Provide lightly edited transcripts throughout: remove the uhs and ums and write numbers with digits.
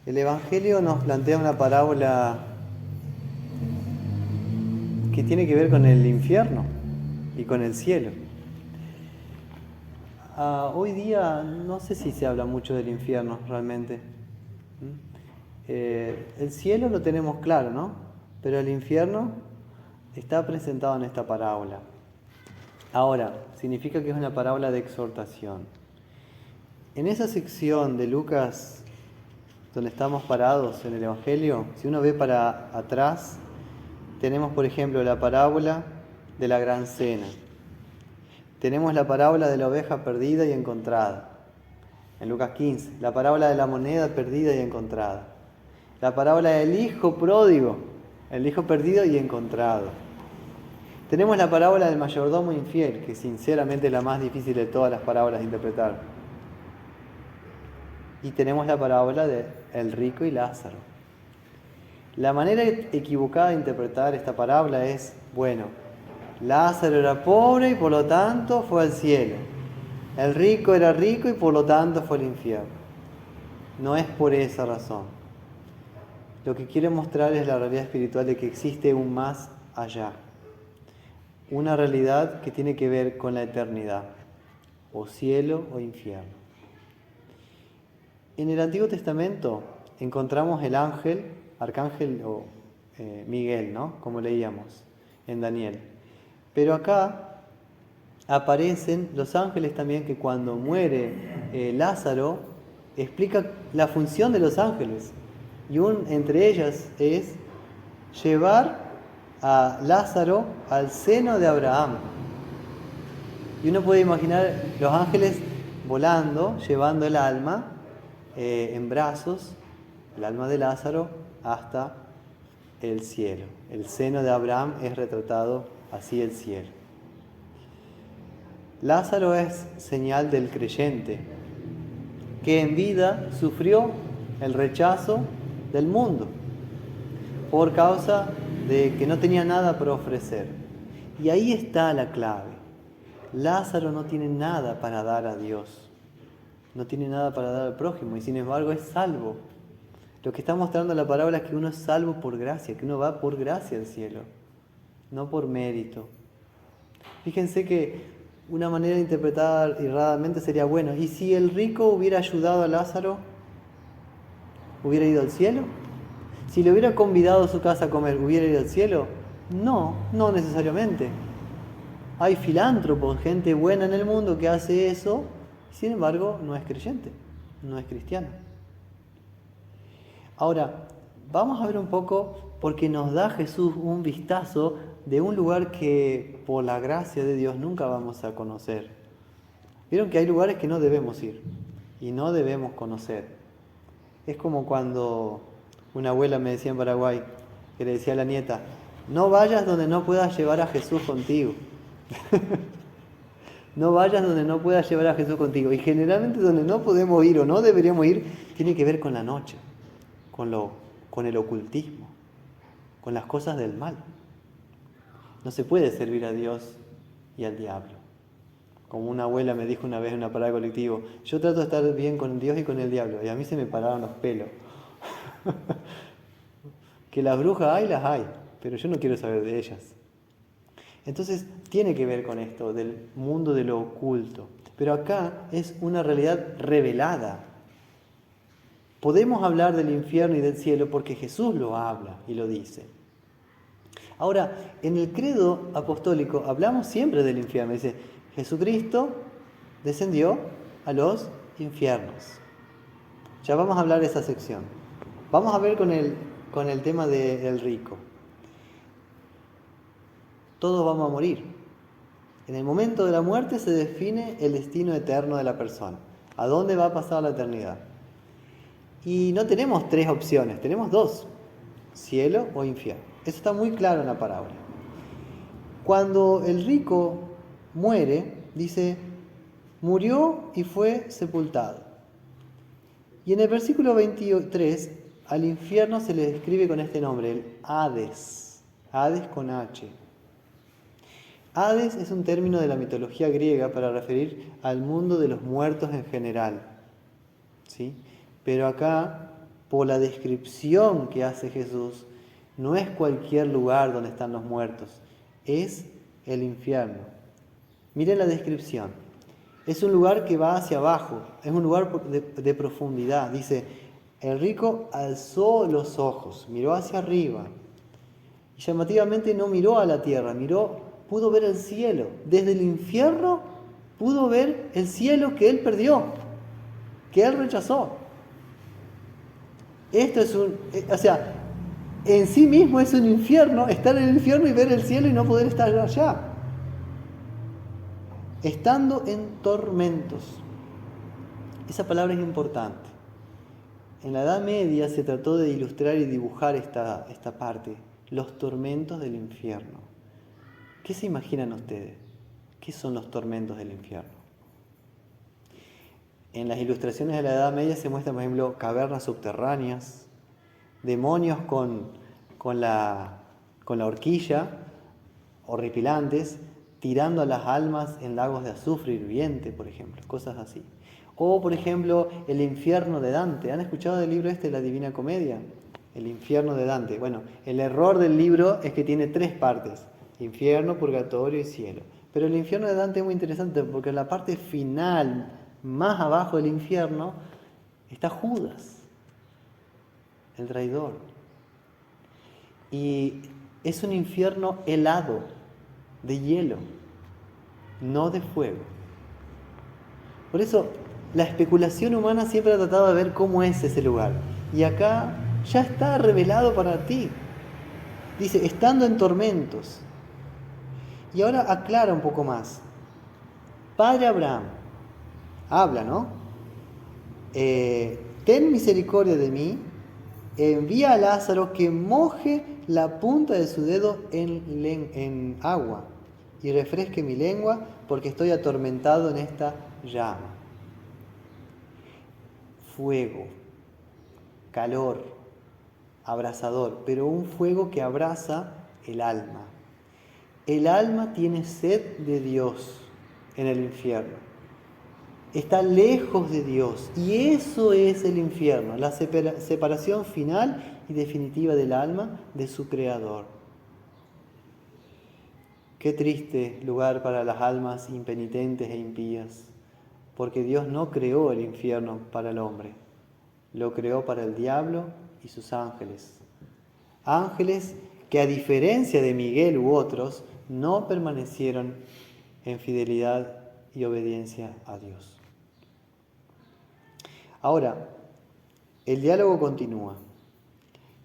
El Evangelio nos plantea una parábola que tiene que ver con el infierno y con el cielo. Hoy día no sé si se habla mucho del infierno realmente. El cielo lo tenemos claro, ¿no? Pero el infierno está presentado en esta parábola. Ahora, significa que es una parábola de exhortación. En esa sección de Lucas, donde estamos parados en el Evangelio, si uno ve para atrás, tenemos por ejemplo la parábola de la gran cena. Tenemos la parábola de la oveja perdida y encontrada, en Lucas 15. La parábola de la moneda perdida y encontrada. La parábola del hijo pródigo, el hijo perdido y encontrado. Tenemos la parábola del mayordomo infiel, que sinceramente es la más difícil de todas las parábolas de interpretar. Y tenemos la parábola de el rico y Lázaro. La manera equivocada de interpretar esta parábola es, bueno, Lázaro era pobre y por lo tanto fue al cielo. El rico era rico y por lo tanto fue al infierno. No es por esa razón. Lo que quiere mostrar es la realidad espiritual de que existe un más allá. Una realidad que tiene que ver con la eternidad, o cielo o infierno. En el Antiguo Testamento encontramos el ángel, arcángel o Miguel, ¿no? Como leíamos en Daniel. Pero acá aparecen los ángeles también, que cuando muere Lázaro explica la función de los ángeles. Y entre ellas es llevar a Lázaro al seno de Abraham. Y uno puede imaginar los ángeles volando, llevando el alma en brazos, el alma de Lázaro, hasta el cielo. El seno de Abraham es retratado así, el cielo. Lázaro es señal del creyente, que en vida sufrió el rechazo del mundo por causa de que no tenía nada para ofrecer. Y ahí está la clave. Lázaro no tiene nada para dar a Dios, no tiene nada para dar al prójimo, y sin embargo es salvo. Lo que está mostrando la parábola es que uno es salvo por gracia, que uno va por gracia al cielo, no por mérito. Fíjense que una manera de interpretar erradamente sería, bueno, ¿y si el rico hubiera ayudado a Lázaro, hubiera ido al cielo? Si le hubiera convidado a su casa a comer, ¿hubiera ido al cielo? No, no necesariamente. Hay filántropos, gente buena en el mundo que hace eso, sin embargo no es creyente, no es cristiano. Ahora, vamos a ver un poco, porque nos da Jesús un vistazo de un lugar que por la gracia de Dios nunca vamos a conocer. Vieron que hay lugares que no debemos ir y no debemos conocer. Es como cuando una abuela me decía en Paraguay, que le decía a la nieta, no vayas donde no puedas llevar a Jesús contigo. No vayas donde no puedas llevar a Jesús contigo. Y generalmente donde no podemos ir o no deberíamos ir, tiene que ver con la noche, con el ocultismo, con las cosas del mal. No se puede servir a Dios y al diablo. Como una abuela me dijo una vez en una parada colectiva, yo trato de estar bien con Dios y con el diablo, y a mí se me pararon los pelos. Que las brujas hay, las hay, pero yo no quiero saber de ellas. Entonces tiene que ver con esto del mundo de lo oculto. Pero acá es una realidad revelada. Podemos hablar del infierno y del cielo porque Jesús lo habla y lo dice. Ahora, en el credo apostólico hablamos siempre del infierno. Dice, Jesucristo descendió a los infiernos. Ya vamos a hablar de esa sección. Vamos a ver con el tema del rico. Todos vamos a morir. En el momento de la muerte se define el destino eterno de la persona. ¿A dónde va a pasar la eternidad? Y no tenemos tres opciones, tenemos dos: cielo o infierno. Eso está muy claro en la parábola. Cuando el rico muere, dice, murió y fue sepultado. Y en el versículo 23, al infierno se le describe con este nombre, el Hades. Hades con H. Hades es un término de la mitología griega para referir al mundo de los muertos en general, ¿sí? Pero acá por la descripción que hace Jesús, no es cualquier lugar donde están los muertos, es el infierno. Miren la descripción. Es un lugar que va hacia abajo, es un lugar de profundidad. Dice, el rico alzó los ojos, miró hacia arriba. Y llamativamente no miró a la tierra, pudo ver el cielo. Desde el infierno pudo ver el cielo que él perdió, que él rechazó. Esto es en sí mismo es un infierno, estar en el infierno y ver el cielo y no poder estar allá. Estando en tormentos. Esa palabra es importante. En la Edad Media se trató de ilustrar y dibujar esta parte, los tormentos del infierno. ¿Qué se imaginan ustedes? ¿Qué son los tormentos del infierno? En las ilustraciones de la Edad Media se muestran, por ejemplo, cavernas subterráneas, demonios con la horquilla, horripilantes, tirando a las almas en lagos de azufre hirviente, por ejemplo, cosas así. O, por ejemplo, el infierno de Dante. ¿Han escuchado del libro La Divina Comedia? El infierno de Dante. Bueno, el error del libro es que tiene 3 partes: infierno, purgatorio y cielo. Pero el infierno de Dante es muy interesante porque en la parte final, más abajo del infierno, está Judas, el traidor. Y es un infierno helado, de hielo, no de fuego. Por eso, la especulación humana siempre ha tratado de ver cómo es ese lugar. Y acá ya está revelado para ti. Dice, estando en tormentos. Y ahora aclara un poco más. Padre Abraham, habla, ¿no? Ten misericordia de mí, envía a Lázaro que moje la punta de su dedo en agua y refresque mi lengua porque estoy atormentado en esta llama. Fuego, calor, abrasador, pero un fuego que abraza el alma. El alma tiene sed de Dios en el infierno. Está lejos de Dios y eso es el infierno, la separación final y definitiva del alma de su Creador. Qué triste lugar para las almas impenitentes e impías, porque Dios no creó el infierno para el hombre, lo creó para el diablo y sus ángeles. Ángeles que, a diferencia de Miguel u otros, no permanecieron en fidelidad y obediencia a Dios. Ahora, el diálogo continúa.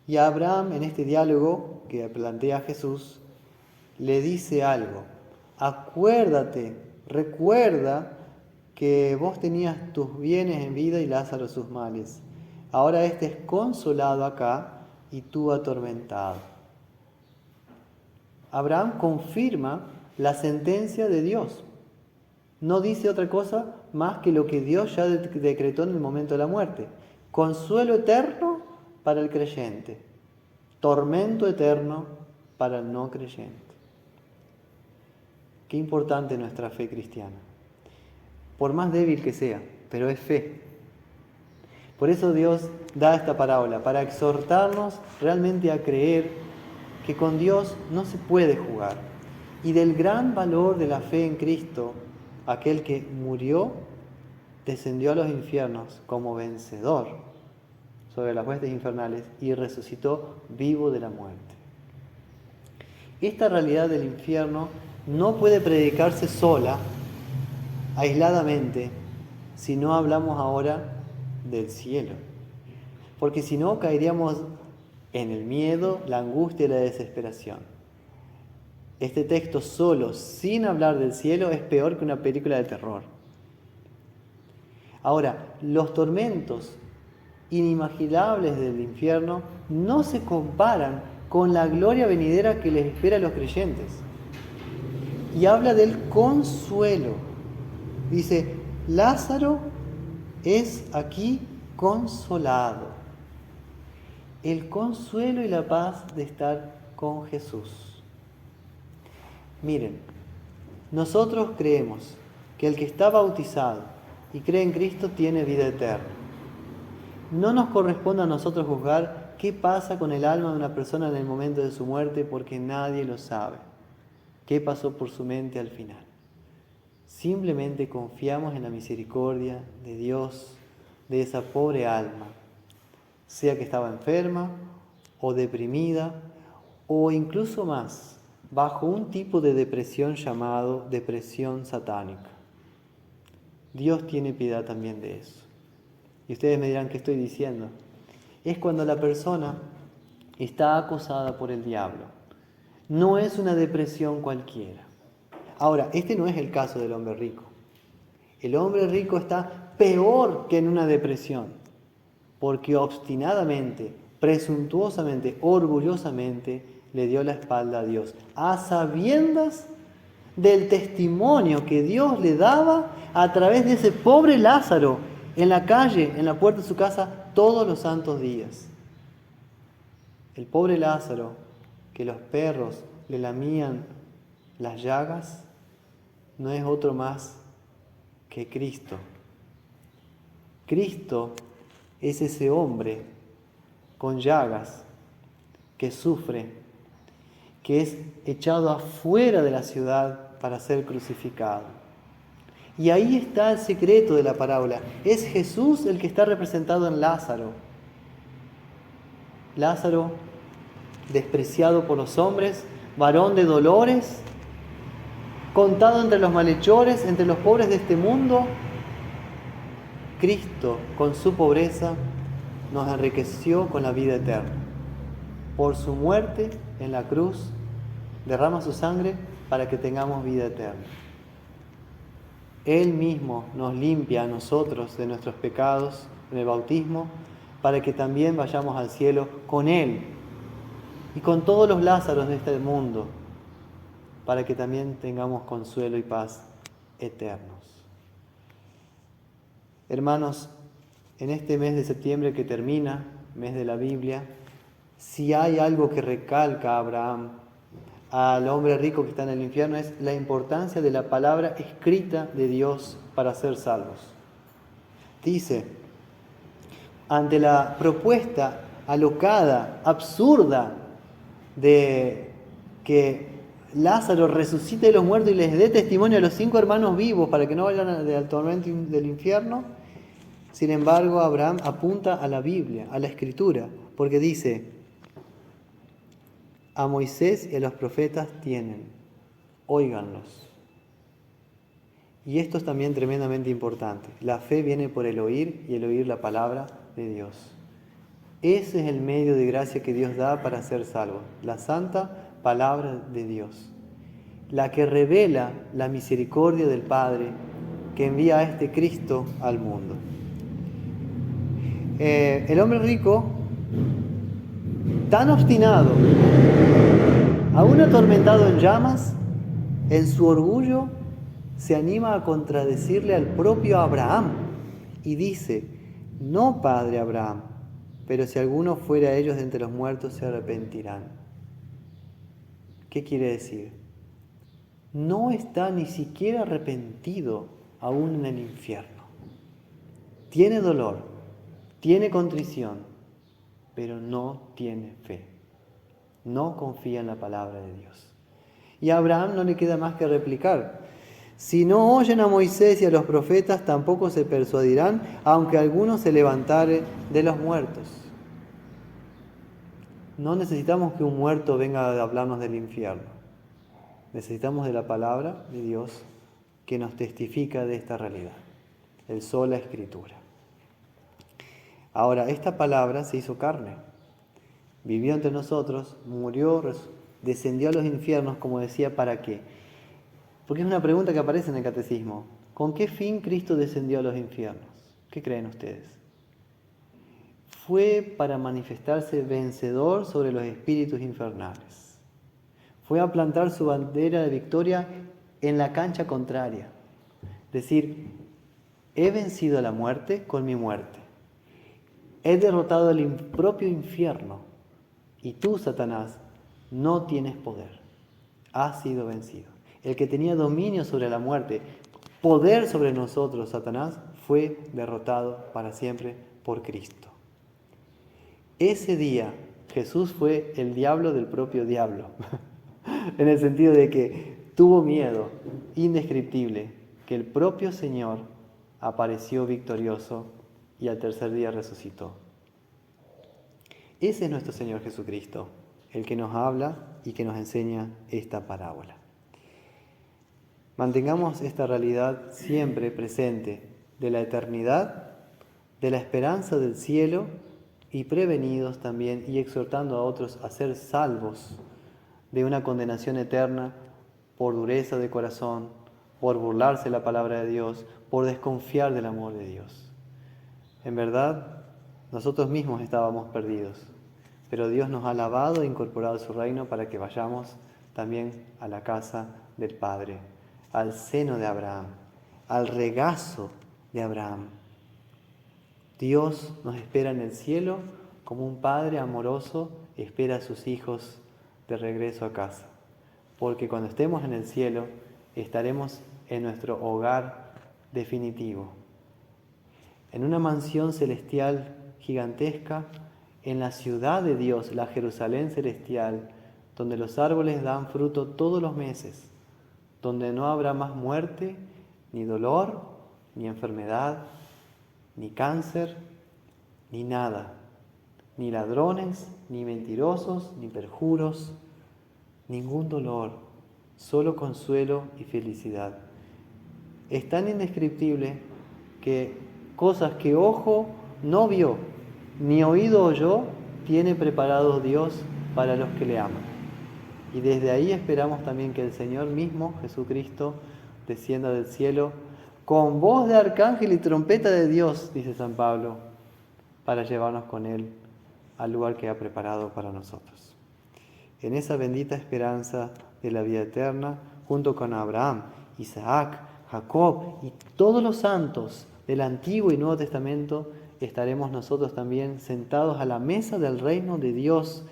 Y a Abraham, en este diálogo que plantea Jesús, le dice algo. Acuérdate, recuerda que vos tenías tus bienes en vida y Lázaro sus males. Ahora este es consolado acá y tú atormentado. Abraham confirma la sentencia de Dios. No dice otra cosa más que lo que Dios ya decretó en el momento de la muerte. Consuelo eterno para el creyente, tormento eterno para el no creyente. Qué importante nuestra fe cristiana. Por más débil que sea, pero es fe. Por eso Dios da esta parábola, para exhortarnos realmente a creer que con Dios no se puede jugar. Y del gran valor de la fe en Cristo, aquel que murió, descendió a los infiernos como vencedor sobre las huestes infernales y resucitó vivo de la muerte. Esta realidad del infierno no puede predicarse sola, aisladamente, si no hablamos ahora del cielo. Porque si no, caeríamos en el miedo, la angustia y la desesperación. Este texto solo, sin hablar del cielo, es peor que una película de terror. Ahora, los tormentos inimaginables del infierno no se comparan con la gloria venidera que les espera a los creyentes. Y habla del consuelo. Dice, Lázaro es aquí consolado. El consuelo y la paz de estar con Jesús. Miren, nosotros creemos que el que está bautizado y cree en Cristo tiene vida eterna. No nos corresponde a nosotros juzgar qué pasa con el alma de una persona en el momento de su muerte, porque nadie lo sabe. ¿Qué pasó por su mente al final? Simplemente confiamos en la misericordia de Dios, de esa pobre alma, sea que estaba enferma o deprimida, o incluso más, bajo un tipo de depresión llamado depresión satánica. Dios tiene piedad también de eso. Y ustedes me dirán, ¿qué estoy diciendo? Es cuando la persona está acosada por el diablo. No es una depresión cualquiera. Ahora, este no es el caso del hombre rico. El hombre rico está peor que en una depresión, porque obstinadamente, presuntuosamente, orgullosamente le dio la espalda a Dios, a sabiendas del testimonio que Dios le daba a través de ese pobre Lázaro en la calle, en la puerta de su casa, todos los santos días. El pobre Lázaro, que los perros le lamían las llagas, no es otro más que Cristo. Cristo es ese hombre con llagas que sufre, que es echado afuera de la ciudad para ser crucificado. Y ahí está el secreto de la parábola. Es Jesús el que está representado en Lázaro. Lázaro, despreciado por los hombres, varón de dolores, contado entre los malhechores, entre los pobres de este mundo. Cristo, con su pobreza, nos enriqueció con la vida eterna. Por su muerte en la cruz, derrama su sangre para que tengamos vida eterna. Él mismo nos limpia a nosotros de nuestros pecados en el bautismo, para que también vayamos al cielo con Él y con todos los Lázaros de este mundo, para que también tengamos consuelo y paz eternos. Hermanos, en este mes de septiembre que termina, mes de la Biblia, si hay algo que recalca a Abraham, al hombre rico que está en el infierno, es la importancia de la palabra escrita de Dios para ser salvos. Dice, ante la propuesta alocada, absurda, de que Lázaro resucite de los muertos y les dé testimonio a los 5 hermanos vivos para que no vayan al tormento del infierno, sin embargo, Abraham apunta a la Biblia, a la Escritura, porque dice, a Moisés y a los profetas tienen, óiganlos. Y esto es también tremendamente importante. La fe viene por el oír y el oír la palabra de Dios. Ese es el medio de gracia que Dios da para ser salvo, la santa palabra de Dios, la que revela la misericordia del Padre que envía a este Cristo al mundo. El hombre rico, tan obstinado, aún atormentado en llamas, en su orgullo se anima a contradecirle al propio Abraham y dice, no, padre Abraham, pero si alguno fuera a ellos de entre los muertos se arrepentirán. ¿Qué quiere decir? No está ni siquiera arrepentido aún en el infierno. Tiene dolor, tiene contrición, pero no tiene fe. No confía en la palabra de Dios. Y a Abraham no le queda más que replicar. Si no oyen a Moisés y a los profetas, tampoco se persuadirán, aunque alguno se levantare de los muertos. No necesitamos que un muerto venga a hablarnos del infierno. Necesitamos de la palabra de Dios que nos testifica de esta realidad. El sola Escritura. Ahora, esta palabra se hizo carne. Vivió entre nosotros, murió, descendió a los infiernos, como decía, ¿para qué? Porque es una pregunta que aparece en el catecismo. ¿Con qué fin Cristo descendió a los infiernos? ¿Qué creen ustedes? Fue para manifestarse vencedor sobre los espíritus infernales. Fue a plantar su bandera de victoria en la cancha contraria. Decir, he vencido a la muerte con mi muerte. He derrotado el propio infierno. Y tú, Satanás, no tienes poder. Has sido vencido. El que tenía dominio sobre la muerte, poder sobre nosotros, Satanás, fue derrotado para siempre por Cristo. Ese día Jesús fue el diablo del propio diablo, en el sentido de que tuvo miedo indescriptible, que el propio Señor apareció victorioso y al tercer día resucitó. Ese es nuestro Señor Jesucristo, el que nos habla y que nos enseña esta parábola. Mantengamos esta realidad siempre presente de la eternidad, de la esperanza del cielo y prevenidos también y exhortando a otros a ser salvos de una condenación eterna por dureza de corazón, por burlarse de la palabra de Dios, por desconfiar del amor de Dios. En verdad, nosotros mismos estábamos perdidos, pero Dios nos ha lavado e incorporado a su reino para que vayamos también a la casa del Padre, al seno de Abraham, al regazo de Abraham. Dios nos espera en el cielo como un padre amoroso espera a sus hijos de regreso a casa, porque cuando estemos en el cielo estaremos en nuestro hogar definitivo, en una mansión celestial gigantesca, en la ciudad de Dios, la Jerusalén celestial, donde los árboles dan fruto todos los meses, donde no habrá más muerte, ni dolor, ni enfermedad, ni cáncer, ni nada, ni ladrones, ni mentirosos, ni perjuros, ningún dolor, solo consuelo y felicidad. Es tan indescriptible que cosas que ojo no vio, ni oído oyó, tiene preparados Dios para los que le aman. Y desde ahí esperamos también que el Señor mismo, Jesucristo, descienda del cielo con voz de arcángel y trompeta de Dios, dice San Pablo, para llevarnos con Él al lugar que ha preparado para nosotros. En esa bendita esperanza de la vida eterna, junto con Abraham, Isaac, Jacob y todos los santos del Antiguo y Nuevo Testamento, estaremos nosotros también sentados a la mesa del reino de Dios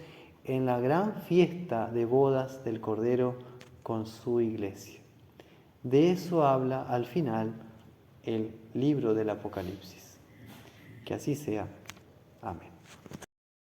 en la gran fiesta de bodas del Cordero con su iglesia. De eso habla al final el libro del Apocalipsis. Que así sea. Amén.